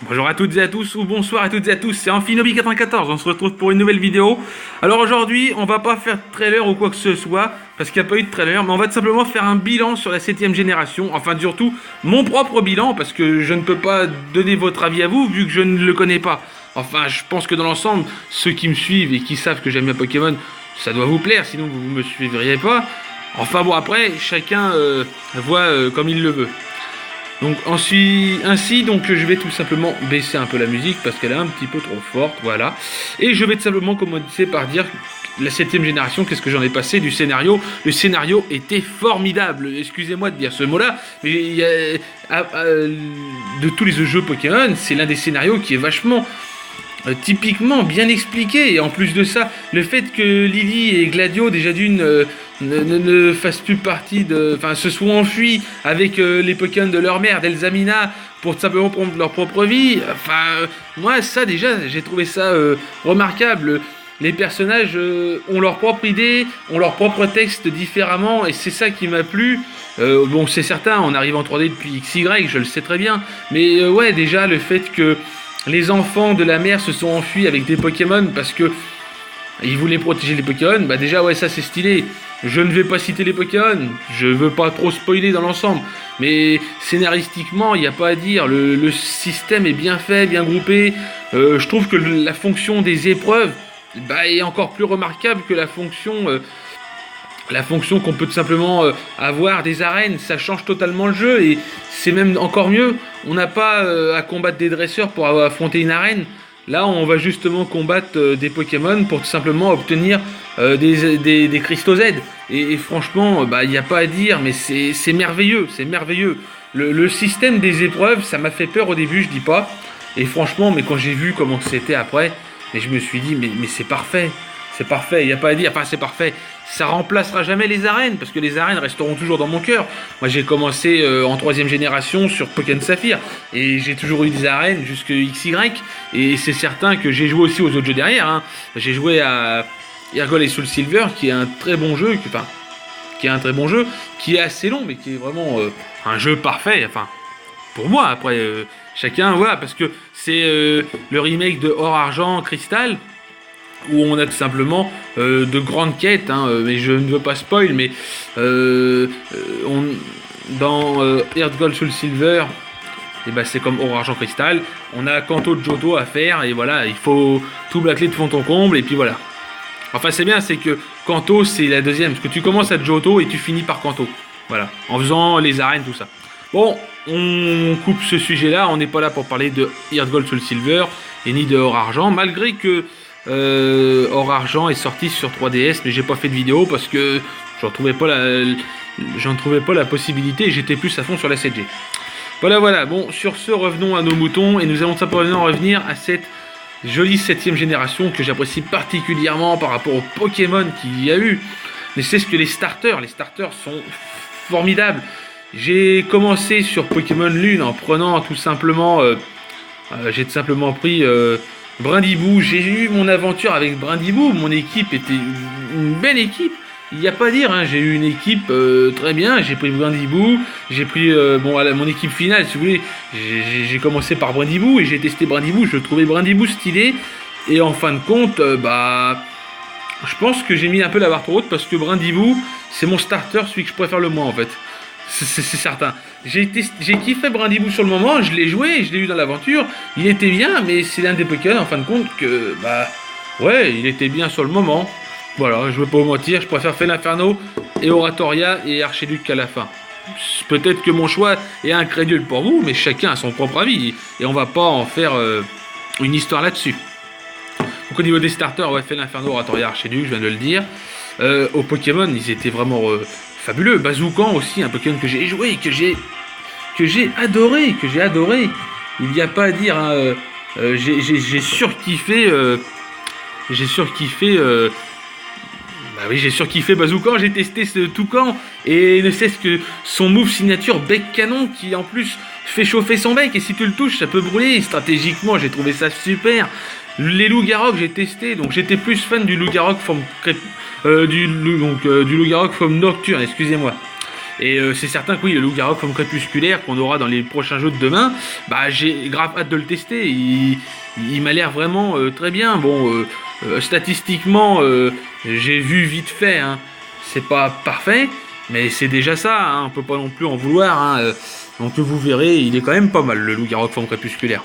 Bonjour à toutes et à tous, ou bonsoir à toutes et à tous, c'est Amphinobi94, on se retrouve pour une nouvelle vidéo. Alors aujourd'hui, on va pas faire de trailer ou quoi que ce soit, parce qu'il n'y a pas eu de trailer, mais on va tout simplement faire un bilan sur la 7ème génération, enfin surtout mon propre bilan, parce que je ne peux pas donner votre avis à vous, vu que je ne le connais pas. Enfin, je pense que dans l'ensemble, ceux qui me suivent et qui savent que j'aime bien Pokémon, ça doit vous plaire, sinon vous ne me suivriez pas. Enfin bon, après, chacun voit comme il le veut. Donc ainsi, donc je vais tout simplement baisser un peu la musique parce qu'elle est un petit peu trop forte, voilà. Et je vais tout simplement commencer par dire la 7ème génération, qu'est-ce que j'en ai passé du scénario. Le scénario était formidable, excusez-moi de dire ce mot-là, mais de tous les jeux Pokémon, c'est l'un des scénarios qui est vachement typiquement bien expliqué. Et en plus de ça, le fait que Lily et Gladio déjà d'une ne fassent plus partie de... Enfin, se soient enfuis avec les Pokémon de leur mère, d'Elzamina, pour tout simplement prendre leur propre vie. Enfin, moi, ça déjà, j'ai trouvé ça remarquable. Les personnages ont leur propre idée, ont leur propre texte différemment, et c'est ça qui m'a plu. Bon, c'est certain, on arrive en 3D depuis XY, je le sais très bien. Mais ouais, déjà, le fait que les enfants de la mer se sont enfuis avec des Pokémon parce que ils voulaient protéger les Pokémon, bah déjà ouais, ça c'est stylé. Je ne vais pas citer les Pokémon, je veux pas trop spoiler dans l'ensemble, mais scénaristiquement il n'y a pas à dire, le système est bien fait, bien groupé. Je trouve que la fonction des épreuves est encore plus remarquable que la fonction qu'on peut tout simplement avoir des arènes. Ça change totalement le jeu et c'est même encore mieux. On n'a pas à combattre des dresseurs pour affronter une arène. Là, on va justement combattre des Pokémon pour tout simplement obtenir des cristaux Z. Et franchement, il n'y a pas à dire, mais c'est merveilleux, c'est merveilleux. Le système des épreuves, ça m'a fait peur au début, je dis pas. Et franchement, mais quand j'ai vu comment c'était après, et je me suis dit, mais c'est parfait. C'est parfait, il n'y a pas à dire, enfin c'est parfait. Ça remplacera jamais les arènes, parce que les arènes resteront toujours dans mon cœur. Moi j'ai commencé en 3ème génération sur Pokémon Saphir, et j'ai toujours eu des arènes jusque XY, et c'est certain que j'ai joué aussi aux autres jeux derrière. Hein. J'ai joué à Ergol et Soul Silver, qui est un très bon jeu, qui est assez long, mais qui est vraiment un jeu parfait, enfin, pour moi, après, chacun, voilà, parce que c'est le remake de Or Argent Cristal, où on a tout simplement de grandes quêtes, hein, mais je ne veux pas spoil, mais dans Earth Gold Soul Silver, et c'est comme Or Argent Cristal, on a Kanto de Johto à faire, et voilà, il faut tout bâcler de fond en comble, et puis voilà. Enfin c'est bien, c'est que Kanto c'est la deuxième, parce que tu commences à Johto et tu finis par Kanto, voilà, en faisant les arènes, tout ça. Bon, on coupe ce sujet-là, on n'est pas là pour parler de Earth Gold Soul Silver, et ni de Or Argent, malgré que Or Argent est sorti sur 3DS, mais j'ai pas fait de vidéo parce que j'en trouvais pas la possibilité et j'étais plus à fond sur la 7G. Voilà, bon, sur ce, revenons à nos moutons et nous allons simplement revenir à cette jolie 7ème génération que j'apprécie particulièrement par rapport aux Pokémon qu'il y a eu. Mais c'est ce que les starters sont formidables. J'ai commencé sur Pokémon Lune en prenant tout simplement, j'ai tout simplement pris Brindibou. J'ai eu mon aventure avec Brindibou, mon équipe était une belle équipe, il n'y a pas à dire, hein. J'ai eu une équipe très bien, j'ai pris Brindibou, j'ai pris mon équipe finale si vous voulez, j'ai commencé par Brindibou et j'ai testé Brindibou, je trouvais Brindibou stylé, et en fin de compte, je pense que j'ai mis un peu la barre trop haute parce que Brindibou, c'est mon starter, celui que je préfère le moins en fait. C'est certain. J'ai kiffé Brindibou sur le moment, je l'ai joué, je l'ai eu dans l'aventure, il était bien, mais c'est l'un des Pokémon en fin de compte que, ouais, il était bien sur le moment. Voilà, je veux pas vous mentir, je préfère Fel-Inferno et Oratoria et Archiduc à la fin. Peut-être que mon choix est incrédule pour vous, mais chacun a son propre avis, et on va pas en faire une histoire là-dessus. Donc au niveau des starters, ouais, Fel-Inferno, Oratoria, Archiduc, je viens de le dire. Aux Pokémon, ils étaient vraiment fabuleux. Bazoukan aussi, un Pokémon que j'ai joué, que j'ai adoré. Il n'y a pas à dire, hein, j'ai surkiffé. J'ai surkiffé Bazoukan. J'ai testé ce Toucan et ne cesse que son move signature bec canon qui en plus fait chauffer son bec et si tu le touches, ça peut brûler. Stratégiquement, j'ai trouvé ça super. Les Loup-Garok, j'ai testé, donc j'étais plus fan du Loup-Garok du Loup-Garok forme Nocturne, excusez-moi. Et c'est certain que oui, le loup-garou forme crépusculaire qu'on aura dans les prochains jeux de demain, bah j'ai grave hâte de le tester. Il m'a l'air vraiment très bien. Bon, statistiquement, j'ai vu vite fait, hein. C'est pas parfait, mais c'est déjà ça, hein. On peut pas non plus en vouloir, hein. Donc vous verrez, il est quand même pas mal, le loup-garou forme crépusculaire.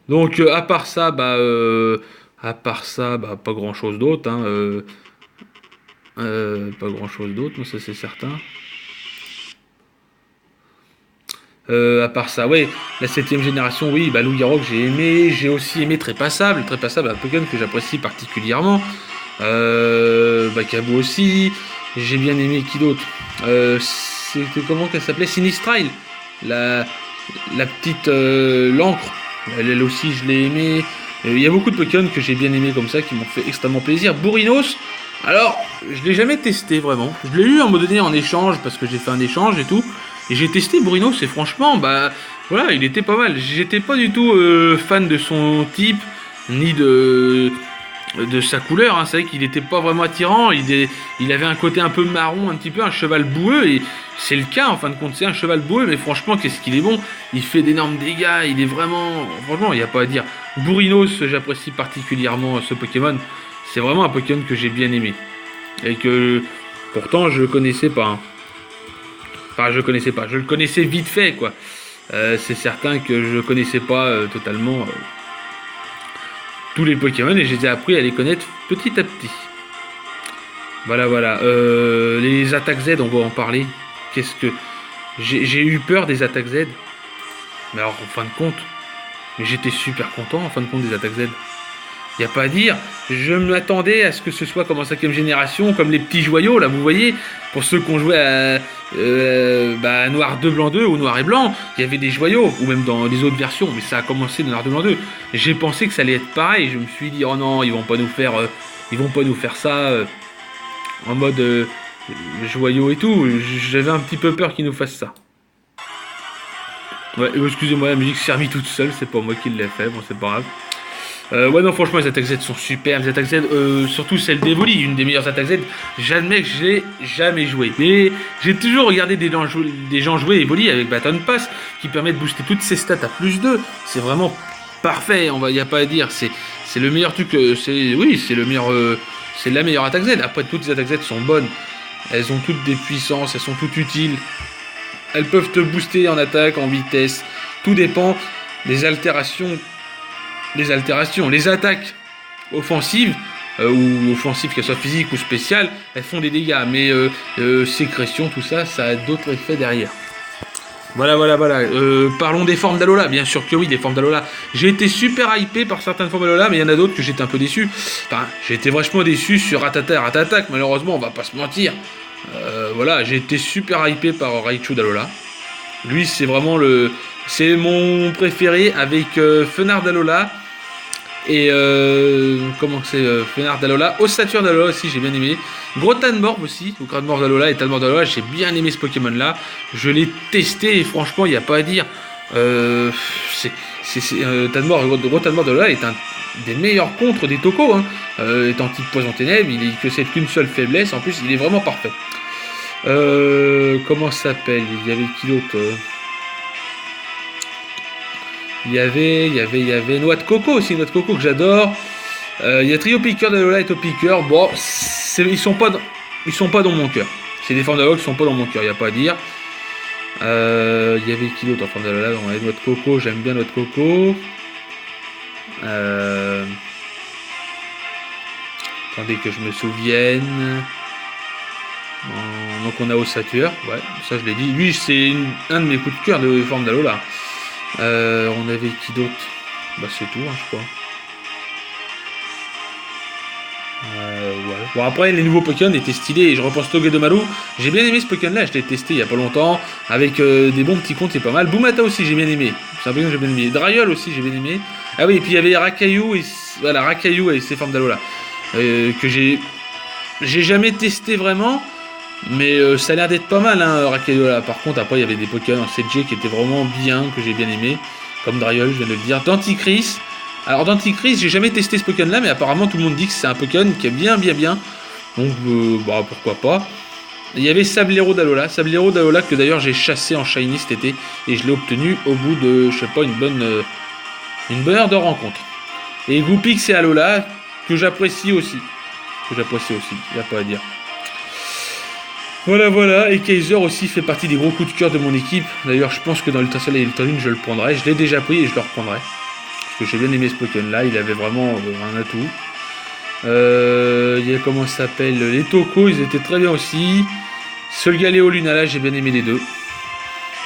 Donc à part ça, bah pas grand chose d'autre, hein. Pas grand chose d'autre, ça c'est certain. À part ça, ouais, la 7ème génération, oui, bah loup-garou que j'ai aimé, j'ai aussi aimé Trépassable, un Pokémon que j'apprécie particulièrement. Cabou aussi, j'ai bien aimé qui d'autre, c'était comment qu'elle s'appelait, Sinistrile, la petite l'encre, elle aussi je l'ai aimé. Il y a beaucoup de Pokémon que j'ai bien aimé comme ça, qui m'ont fait extrêmement plaisir. Bourrinos, alors je l'ai jamais testé vraiment, je l'ai eu à un moment donné en échange parce que j'ai fait un échange et tout. Et j'ai testé Bourrinos et franchement, bah voilà, il était pas mal. J'étais pas du tout fan de son type, ni de sa couleur, hein. C'est vrai qu'il était pas vraiment attirant, il avait un côté un peu marron, un petit peu un cheval boueux, et c'est le cas en fin de compte, c'est un cheval boueux, mais franchement, qu'est-ce qu'il est bon, il fait d'énormes dégâts, il est vraiment, franchement, il n'y a pas à dire. Bourrinos, j'apprécie particulièrement ce Pokémon, c'est vraiment un Pokémon que j'ai bien aimé, et que pourtant je connaissais pas, hein. Enfin, je le connaissais vite fait, quoi. C'est certain que je connaissais pas totalement tous les Pokémon et je les ai appris à les connaître petit à petit. Voilà. Les attaques Z, on va en parler. Qu'est-ce que... J'ai eu peur des attaques Z. Mais alors, en fin de compte... Mais j'étais super content, en fin de compte, des attaques Z. Il n'y a pas à dire. Je m'attendais à ce que ce soit comme en 5ème génération, comme les petits joyaux, là, vous voyez. Pour ceux qui ont joué à Noir 2, Blanc 2 ou Noir et Blanc, il y avait des joyaux, ou même dans les autres versions, mais ça a commencé dans Noir 2, Blanc 2. J'ai pensé que ça allait être pareil, je me suis dit, oh non, ils vont pas nous faire ça en mode joyaux et tout. J'avais un petit peu peur qu'ils nous fassent ça. Ouais, excusez-moi, la musique s'est remise toute seule, c'est pas moi qui l'ai fait, bon c'est pas grave. Ouais non franchement les attaques Z sont super, les attaques Z, surtout celle d'Evoli, une des meilleures attaques Z, j'admets que je l'ai jamais joué. Mais j'ai toujours regardé des gens jouer Evoli avec Baton Pass qui permet de booster toutes ses stats à plus 2. C'est vraiment parfait, y a pas à dire, c'est le meilleur truc, c'est la meilleure attaque Z. Après toutes les attaques Z sont bonnes, elles ont toutes des puissances, elles sont toutes utiles. Elles peuvent te booster en attaque, en vitesse, tout dépend des altérations. Les attaques offensives, ou offensives qu'elles soient physiques ou spéciales, elles font des dégâts, mais sécrétion, tout ça, ça a d'autres effets derrière. Voilà. Parlons des formes d'Alola, bien sûr que oui, des formes d'Alola. J'ai été super hypé par certaines formes d'Alola, mais il y en a d'autres que j'étais un peu déçu. Enfin, j'ai été vachement déçu sur Rattata et Rattatak, malheureusement, on va pas se mentir. J'ai été super hypé par Raichu d'Alola. Lui, c'est vraiment c'est mon préféré avec Fenard d'Alola. Et Fenard d'Alola, Ossature d'Alola aussi, j'ai bien aimé. Grotanmorph aussi, ou Grotanmorph d'Alola et Talmorph d'Alola, j'ai bien aimé ce Pokémon là. Je l'ai testé et franchement, il n'y a pas à dire. Grotanmorph d'Alola est un des meilleurs contres des Tocos, hein. Étant type poison ténèbres, il possède qu'une seule faiblesse, en plus il est vraiment parfait. Comment ça s'appelle? Il y avait qui d'autre? Il y avait Noix de Coco aussi, Noix de Coco que j'adore. Il y a Trio Piqueur d'Alola et Topiqueur. Bon, ils sont pas dans mon cœur. C'est des formes d'Alola qui sont pas dans mon cœur, il n'y a pas à dire. Il y avait qui d'autre en forme d'Alola? On avait Noix de Coco, j'aime bien Noix de Coco. Attendez que je me souvienne. Donc on a Ossature, ouais, ça je l'ai dit. Lui, c'est un de mes coups de cœur de forme d'Alola. On avait qui d'autre? Bah c'est tout, hein, je crois. Ouais. Bon après les nouveaux Pokémon étaient stylés. Je repense Togedemaru. J'ai bien aimé ce Pokémon là. Je l'ai testé il y a pas longtemps avec des bons petits comptes, c'est pas mal. Boumata aussi j'ai bien aimé. C'est un Pokémon que j'ai bien aimé. Drayol aussi j'ai bien aimé. Ah oui et puis il y avait Rakayu et ses formes d'Alola que j'ai jamais testé vraiment. Mais ça a l'air d'être pas mal, hein, Rakayu là. Par contre, après, il y avait des Pokémon en 7G qui étaient vraiment bien, que j'ai bien aimé. Comme Drayol, je viens de le dire. Denticris. Alors, Denticris, j'ai jamais testé ce Pokémon là, mais apparemment, tout le monde dit que c'est un Pokémon qui est bien. Donc, pourquoi pas. Il y avait Sablero d'Alola. Sablero d'Alola que d'ailleurs j'ai chassé en Shiny cet été. Et je l'ai obtenu au bout de, je sais pas, une bonne heure de rencontre. Et Goupix et Alola que j'apprécie aussi. Il n'y a pas à dire. Voilà, et Kaiser aussi fait partie des gros coups de cœur de mon équipe. D'ailleurs, je pense que dans l'Ultra Soleil et l'Ultra Lune, je le prendrai. Je l'ai déjà pris et je le reprendrai. Parce que j'ai bien aimé ce Pokémon-là, il avait vraiment un atout. Il y a comment ça s'appelle, les Toko, ils étaient très bien aussi. Solgaleo Lunala, j'ai bien aimé les deux.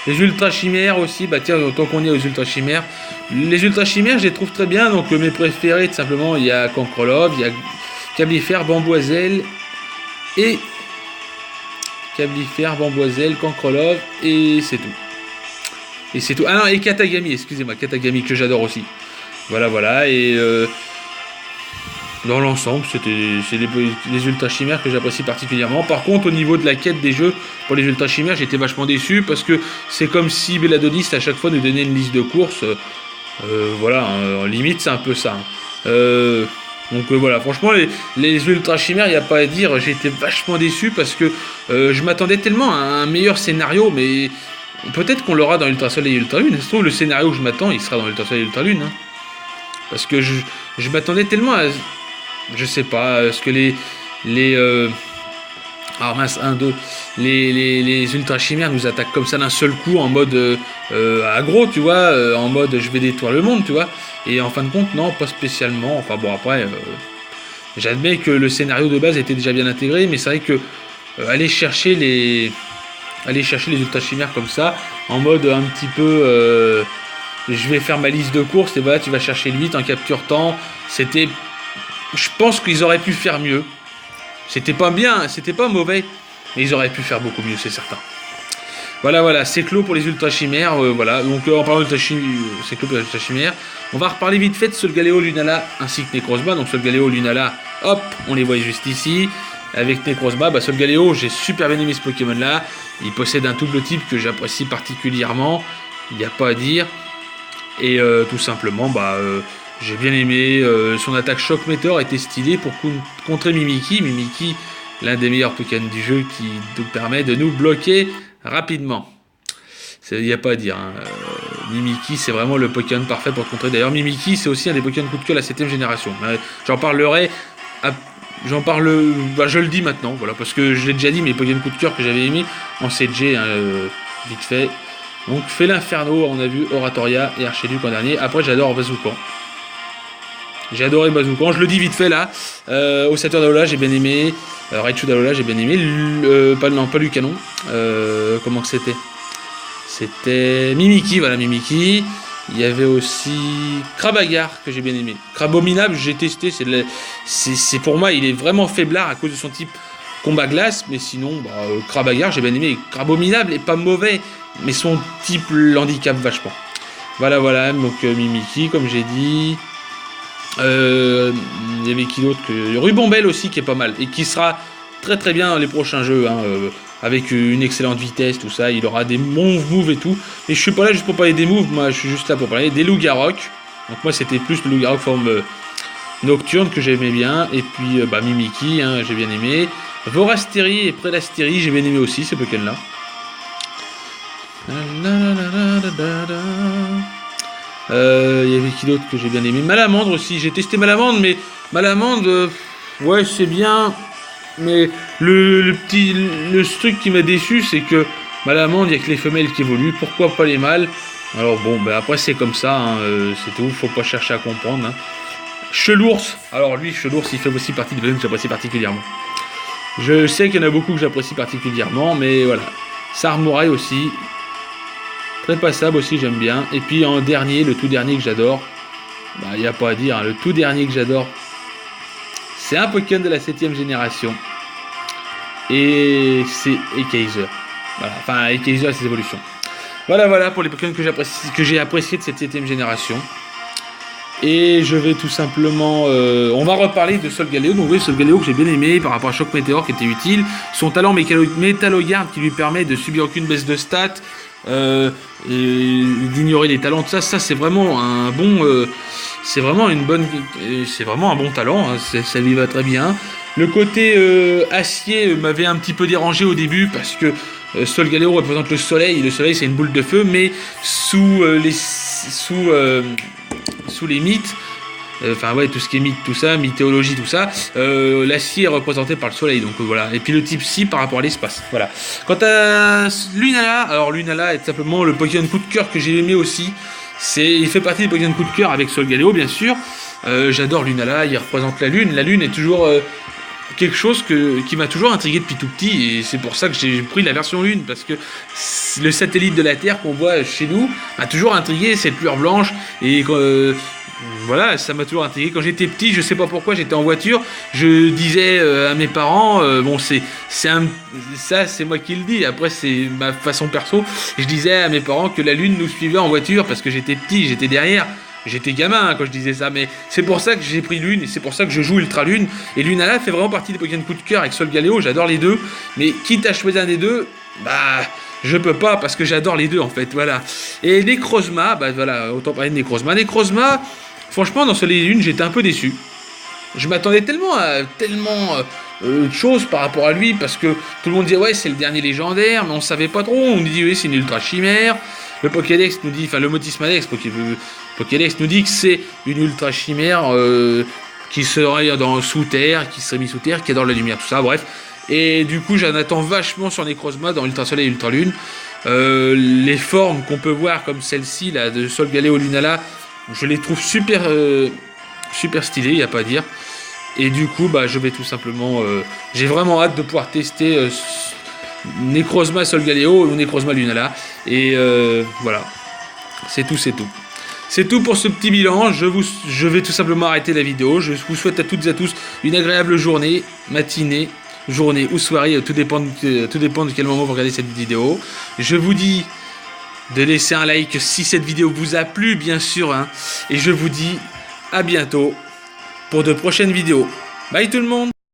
Les Ultra Chimères aussi, bah tiens, tant qu'on est aux Ultra Chimères. Les Ultra Chimères, je les trouve très bien. Donc mes préférés, tout simplement, il y a Cancrelov, il y a Cablifère, Bamboiselle et... Cablifère, Bamboiselle, Cancrelov, et c'est tout. Ah non, et Katagami, excusez-moi, Katagami que j'adore aussi. Voilà, et dans l'ensemble, c'est les Ultra Chimères que j'apprécie particulièrement. Par contre, au niveau de la quête des jeux, pour les Ultra Chimères, j'étais vachement déçu, parce que c'est comme si Belladonnis, à chaque fois, nous donnait une liste de courses. En limite, c'est un peu ça. Donc voilà, franchement, les Ultra Chimères, il n'y a pas à dire, j'ai été vachement déçu parce que je m'attendais tellement à un meilleur scénario, mais peut-être qu'on l'aura dans Ultra Soleil et Ultra Lune. Ça se trouve, le scénario que je m'attends, il sera dans Ultra Soleil et Ultra Lune. Hein. Parce que je m'attendais tellement à... Je sais pas, à ce que les Ultra Chimères nous attaquent comme ça d'un seul coup en mode aggro, tu vois, en mode je vais détruire le monde, tu vois. Et en fin de compte, non, pas spécialement. Enfin bon, après, j'admets que le scénario de base était déjà bien intégré, mais c'est vrai que aller chercher les Ultra Chimères comme ça, en mode un petit peu, je vais faire ma liste de courses, et voilà, tu vas chercher le 8 en capture temps. C'était, je pense qu'ils auraient pu faire mieux. C'était pas bien, c'était pas mauvais, mais ils auraient pu faire beaucoup mieux, c'est certain. Voilà, c'est clos pour les Ultra Chimères. Voilà, donc en parlant de c'est clos pour les Ultra Chimères. On va reparler vite fait de Solgaleo, Lunala ainsi que Necrozma. Donc Solgaleo, Lunala, hop, on les voit juste ici. Avec Necrozma, Solgaleo, j'ai super bien aimé ce Pokémon-là. Il possède un double type que j'apprécie particulièrement. Il n'y a pas à dire. Et tout simplement, j'ai bien aimé. Son attaque Choc Météore était stylée pour contrer Mimikyu. Mimikyu, l'un des meilleurs Pokémon du jeu qui nous permet de nous bloquer rapidement. Il n'y a pas à dire. Hein. Mimikyu, c'est vraiment le Pokémon parfait pour contrer. D'ailleurs, Mimikyu, c'est aussi un des Pokémon coup de cœur de la 7ème génération. J'en parlerai. Je le dis maintenant, voilà, parce que je l'ai déjà dit, mes Pokémon coup de cœur que j'avais aimé en 7G, vite fait. Donc, Fél'Inferno, on a vu Oratoria et Archiduc en dernier. Après, j'adore Bazookan. J'ai adoré Bazookan, je le dis vite fait là. Ossateur d'Alola, j'ai bien aimé. Raichu d'Alola, j'ai bien aimé. Pas Lucanon. Comment que c'était ? C'était Mimikyu, voilà, Mimikyu. Il y avait aussi Crabagar que j'ai bien aimé. Crabominable, j'ai testé. C'est pour moi, il est vraiment faiblard à cause de son type combat glace. Mais sinon, Crabagar, j'ai bien aimé. Crabominable est pas mauvais, mais son type l'handicap vachement. Voilà. Donc Mimikyu, comme j'ai dit. Il y avait qui d'autre que Rubombelle aussi qui est pas mal et qui sera très très bien dans les prochains jeux avec une excellente vitesse, tout ça, il aura des bons moves et tout, mais je suis pas là juste pour parler des moves, moi je suis juste là pour parler des Loup-Garok. Donc moi c'était plus le Loup-Garok forme nocturne que j'aimais bien, et puis Mimikyu, j'ai bien aimé. Vorastéry et Prélastéry, j'ai bien aimé aussi ces Pokémon là. Il y avait qui d'autre que j'ai bien aimé? Malamandre aussi, j'ai testé Malamandre, mais Malamandre, ouais c'est bien, mais le truc qui m'a déçu, c'est que Malamandre, il n'y a que les femelles qui évoluent, pourquoi pas les mâles? Alors bon, après c'est comme ça, c'est tout, faut pas chercher à comprendre. Chelours, alors lui, Chelours, il fait aussi partie des personnes que j'apprécie particulièrement. Je sais qu'il y en a beaucoup que j'apprécie particulièrement, mais voilà. Sarmouraï aussi, très passable aussi, j'aime bien. Et puis en dernier, le tout dernier que j'adore, il n'y a pas à dire, le tout dernier que j'adore, c'est un Pokémon de la 7ème génération. Et c'est Ekaiser. Voilà, enfin Ekaiser et ses évolutions. Voilà pour les Pokémon que j'ai apprécié de cette 7ème génération. Et je vais tout simplement... on va reparler de Solgaleo. Donc oui, Solgaleo que j'ai bien aimé par rapport à Choc Météore qui était utile. Son talent Métallogarde qui lui permet de subir aucune baisse de stats. Et d'ignorer les talents, ça c'est vraiment un bon... c'est vraiment un bon talent, ça lui va très bien. Le côté acier m'avait un petit peu dérangé au début parce que Solgaleo représente le soleil. Le soleil c'est une boule de feu, mais sous les mythes, enfin ouais, tout ce qui est mythe, tout ça, mythologie, tout ça, l'acier est représenté par le soleil, donc voilà. Et puis le type Psy par rapport à l'espace, voilà. Quant à Lunala, alors Lunala est simplement le Pokémon coup de cœur que j'ai aimé aussi. Il fait partie des Pokémon coup de cœur avec Solgaleo, bien sûr. J'adore Lunala, il représente la Lune. La Lune est toujours quelque chose qui m'a toujours intrigué depuis tout petit, et c'est pour ça que j'ai pris la version Lune, parce que le satellite de la Terre qu'on voit chez nous m'a toujours intrigué, cette lueur blanche, et voilà, ça m'a toujours intrigué. Quand j'étais petit, je sais pas pourquoi, j'étais en voiture, je disais à mes parents, bon ça c'est moi qui le dis, après c'est ma façon perso, je disais à mes parents que la Lune nous suivait en voiture, parce que j'étais petit, j'étais derrière. J'étais gamin quand je disais ça, mais c'est pour ça que j'ai pris Lune, et c'est pour ça que je joue Ultra Lune. Et Lunala fait vraiment partie des Pokémon coup de cœur avec Solgaleo, j'adore les deux. Mais quitte à choisir un des deux, bah je peux pas parce que j'adore les deux en fait, voilà. Et Necrozma, bah voilà, autant parler de Necrozma. Necrozma, franchement dans Soleil et Lune j'étais un peu déçu. Je m'attendais tellement à de choses par rapport à lui, parce que tout le monde disait ouais c'est le dernier légendaire, mais on savait pas trop, on nous dit oui c'est une ultra chimère. Le Pokédex nous dit, enfin le Motismadex, Pokédex nous dit que c'est une ultra chimère qui serait sous terre, qui serait mis sous terre, qui adore la lumière, tout ça, bref. Et du coup j'en attends vachement sur Necrozma dans Ultra Soleil et Ultra Lune. Les formes qu'on peut voir comme celle-ci là de Solgaleo Lunala, je les trouve super stylées, il n'y a pas à dire. Et du coup bah je vais tout simplement, j'ai vraiment hâte de pouvoir tester Necrozma Solgaleo ou Necrozma Lunala, et voilà, c'est tout. C'est tout pour ce petit bilan. Je vais tout simplement arrêter la vidéo. Je vous souhaite à toutes et à tous une agréable journée, matinée, journée ou soirée, tout dépend de quel moment vous regardez cette vidéo. Je vous dis de laisser un like si cette vidéo vous a plu, bien sûr, hein, et je vous dis à bientôt pour de prochaines vidéos. Bye tout le monde.